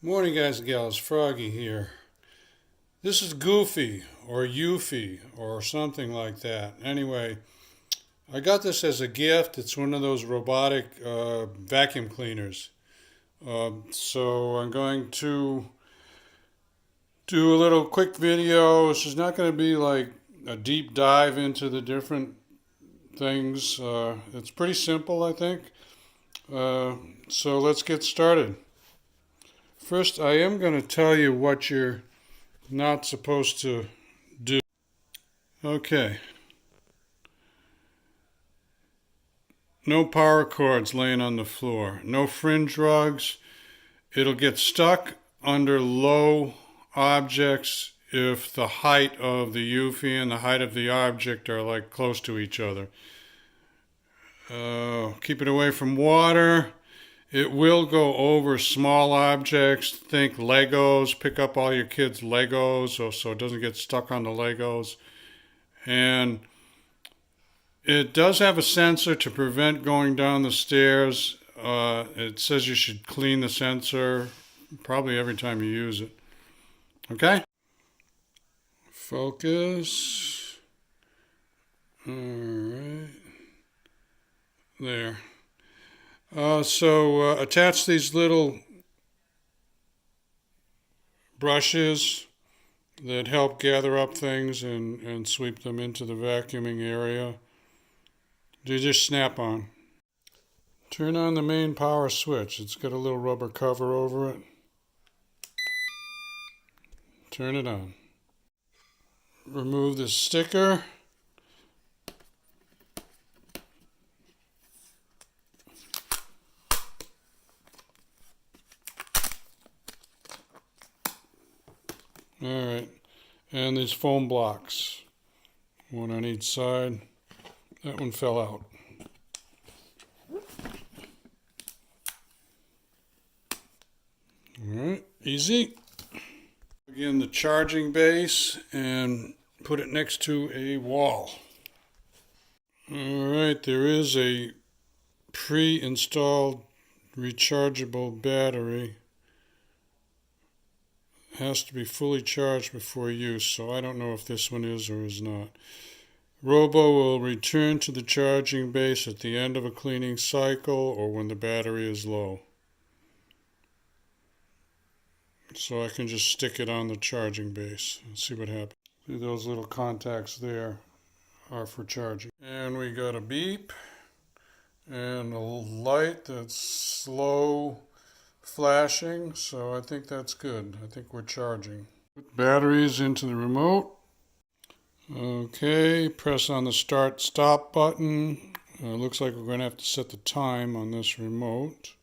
Morning, guys and gals. Froggy here. This is Goofy or Eufy or something like that. Anyway, I got this as a gift. It's one of those robotic vacuum cleaners. So I'm going to do a little quick video. This is not going to be like a deep dive into the different things. It's pretty simple, I think. So let's get started. First, I am going to tell you what you're not supposed to do. Okay. No power cords laying on the floor. No fringe rugs. It'll get stuck under low objects if the height of the Eufy and the height of the object are like close to each other. Keep it away from water. It will go over small objects. Think Legos. Pick up all your kids' Legos so it doesn't get stuck on the Legos. And it does have a sensor to prevent going down the stairs. It says you should clean the sensor probably every time you use it. Okay? Focus. All right. There. So attach these little brushes that help gather up things and sweep them into the vacuuming area. They just snap on. Turn on the main power switch. It's got a little rubber cover over it. Turn it on. Remove the sticker. Alright, and these foam blocks, one on each side. That one fell out. Alright, easy. Again, the charging base and put it next to a wall. Alright, there is a pre-installed rechargeable battery. Has to be fully charged before use, so I don't know if this one is or is not. Robo will return to the charging base at the end of a cleaning cycle or when the battery is low. So I can just stick it on the charging base and see what happens. See, those little contacts there are for charging. And we got a beep and a light that's slow flashing, so I think that's good. I think we're charging. Put batteries into the remote. Okay, press on the start stop button. Looks like we're going to have to set the time on this remote.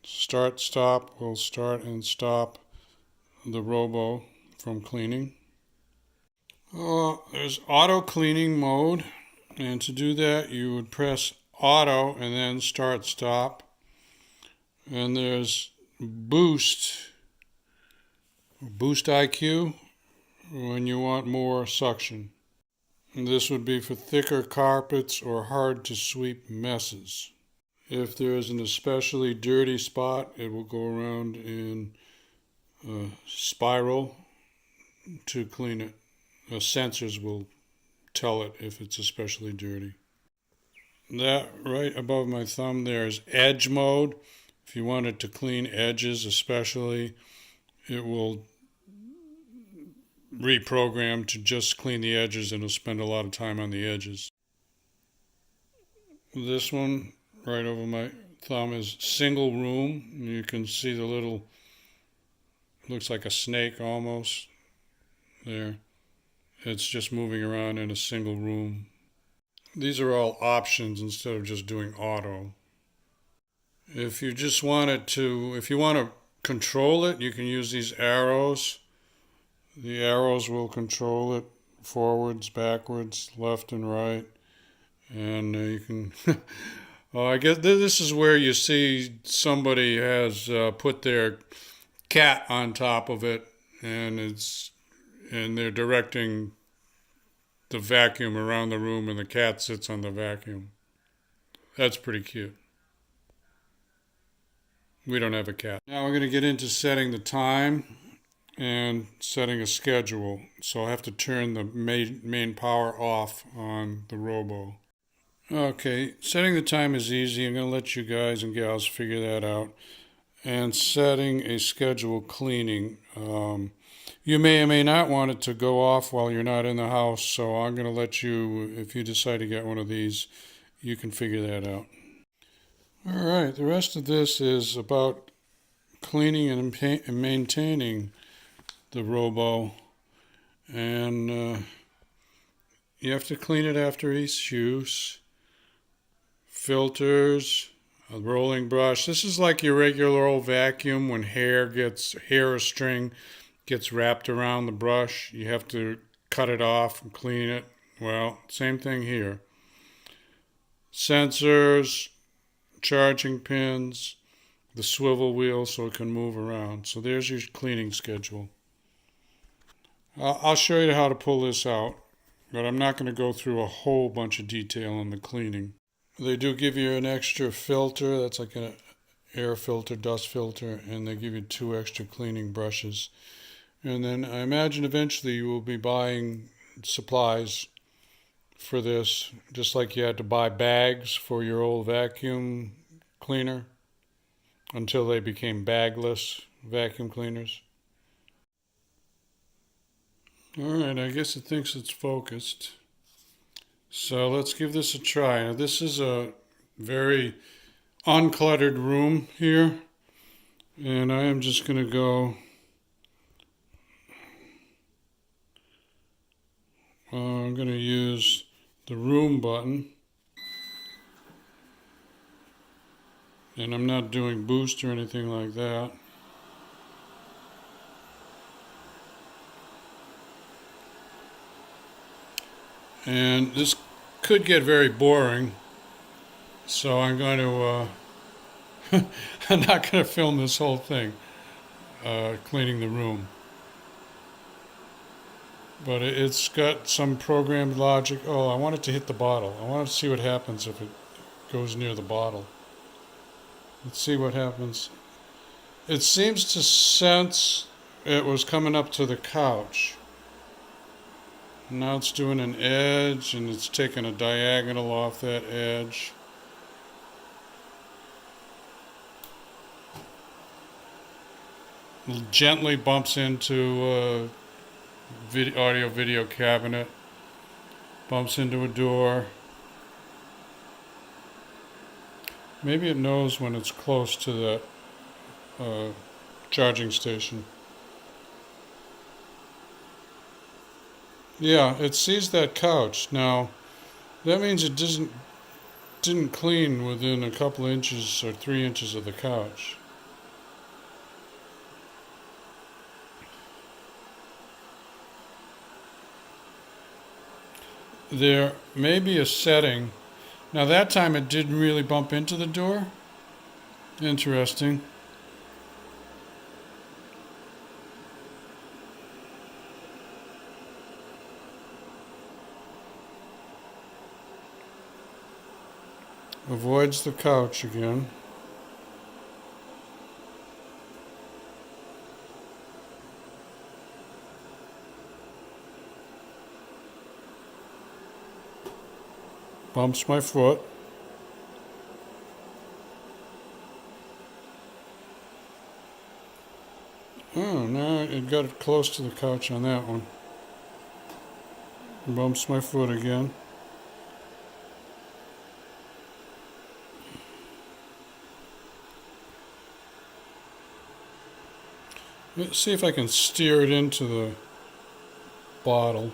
Start stop will start and stop the robo from cleaning. There's auto cleaning mode, and to do that you would press auto and then start stop. And there's boost IQ when you want more suction. And this would be for thicker carpets or hard to sweep messes. If there is an especially dirty spot, it will go around in a spiral to clean it. Sensors will tell it if it's especially dirty. That right above my thumb there is edge mode. If you want it to clean edges especially, it will reprogram to just clean the edges and it'll spend a lot of time on the edges. This one right over my thumb is single room. You can see the little, looks like a snake almost there. It's just moving around in a single room. These are all options instead of just doing auto. If you just want it to, if you want to control it, you can use these arrows. The arrows will control it forwards, backwards, left and right. And you can, I guess this is where you see somebody has put their cat on top of it and they're directing the vacuum around the room and the cat sits on the vacuum. That's pretty cute. We don't have a cat. Now we're going to get into setting the time and setting a schedule. So I have to turn the main power off on the robo. Okay, setting the time is easy. I'm going to let you guys and gals figure that out. And setting a schedule cleaning. You may or may not want it to go off while you're not in the house, so I'm going to let you, if you decide to get one of these, you can figure that out. All right, the rest of this is about cleaning and maintaining the robo. And you have to clean it after each use. Filters, a rolling brush. This is like your regular old vacuum when hair or string gets wrapped around the brush. You have to cut it off and clean it. Well, same thing here. Sensors, charging pins, the swivel wheel so it can move around. So there's your cleaning schedule. I'll show you how to pull this out, but I'm not going to go through a whole bunch of detail on the cleaning. They do give you an extra filter. That's like an air filter, dust filter, and they give you 2 extra cleaning brushes. And then I imagine eventually you will be buying supplies for this, just like you had to buy bags for your old vacuum cleaner until they became bagless vacuum cleaners. All right, I guess it thinks it's focused. So let's give this a try. Now this is a very uncluttered room here, and I am just going to go I'm going to use the room button, and I'm not doing boost or anything like that. And this could get very boring, so I'm going to I'm not going to film this whole thing cleaning the room. But it's got some programmed logic. Oh, I want it to hit the bottle. I want to see what happens if it goes near the bottle. Let's see what happens. It seems to sense it was coming up to the couch. Now it's doing an edge, and it's taking a diagonal off that edge. It gently bumps into audio-video cabinet, bumps into a door. Maybe it knows when it's close to that charging station. Yeah, it sees that couch. Now, that means it didn't clean within a couple inches or 3 inches of the couch. There may be a setting. Now that time it didn't really bump into the door. Interesting. Avoids the couch again. Bumps my foot. Oh, now it got it close to the couch on that one. Bumps my foot again. Let's see if I can steer it into the bottle.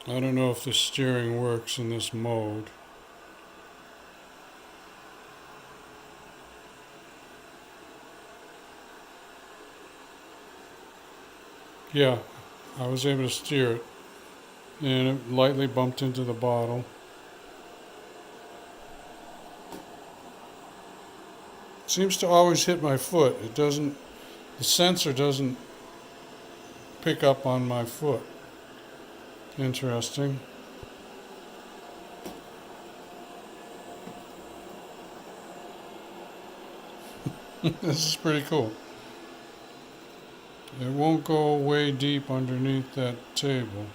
I don't know if the steering works in this mode. Yeah, I was able to steer it, and it lightly bumped into the bottle. It seems to always hit my foot. The sensor doesn't pick up on my foot. Interesting. This is pretty cool. It won't go way deep underneath that table.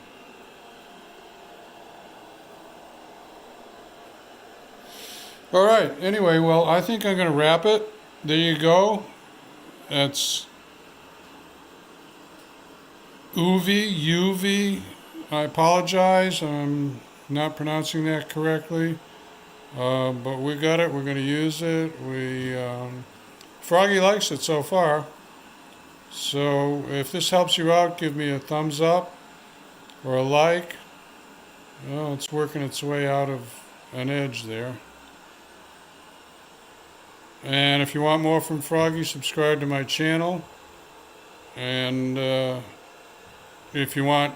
All right, anyway, well, I think I'm going to wrap it. There you go. That's Eufy. I apologize. I'm not pronouncing that correctly. But we got it. We're going to use it. Froggy likes it so far. So if this helps you out, give me a thumbs up or a like. Well, it's working its way out of an edge there. And if you want more from Froggy, subscribe to my channel. And if you want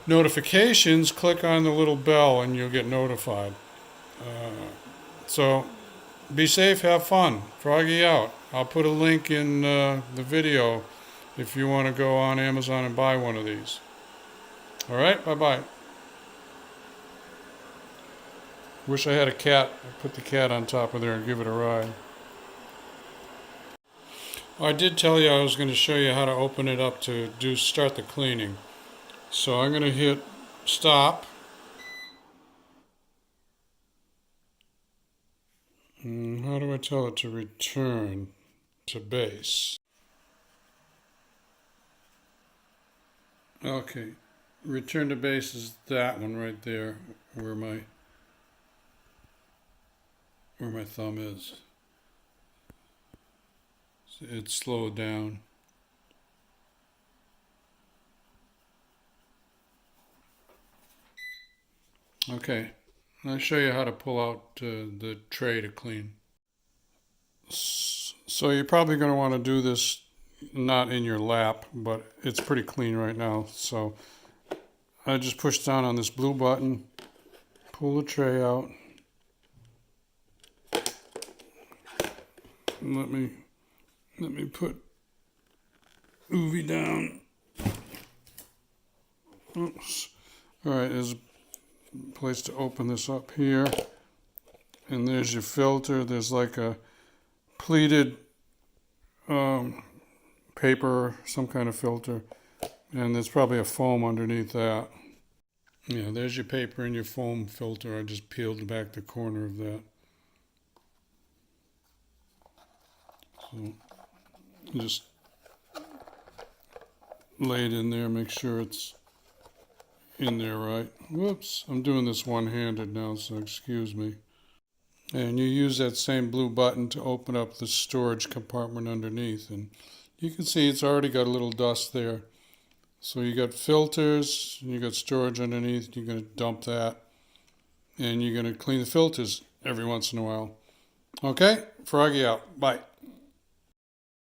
notifications, click on the little bell and you'll get notified. So be safe, have fun. Froggy out. I'll put a link in the video if you want to go on Amazon and buy one of these. All right, bye-bye. Wish I had a cat. I'd put the cat on top of there and give it a ride. I did tell you I was going to show you how to open it up to start the cleaning. So I'm going to hit stop. How do I tell it to return to base? Okay, return to base is that one right there, where my thumb is. It's slowed down. Okay, I'll show you how to pull out the tray to clean. So you're probably going to want to do this not in your lap, but it's pretty clean right now. So I just push down on this blue button, pull the tray out. And let me put Eufy down. Oops. All right, there's a place to open this up here. And there's your filter. There's like a pleated paper, some kind of filter. And there's probably a foam underneath that. Yeah, there's your paper and your foam filter. I just peeled back the corner of that. So just lay it in there, make sure it's in there right. Whoops, I'm doing this one-handed now, so excuse me. And you use that same blue button to open up the storage compartment underneath. And you can see it's already got a little dust there. So you got filters, you got storage underneath, you're going to dump that. And you're going to clean the filters every once in a while. Okay, Froggy out. Bye.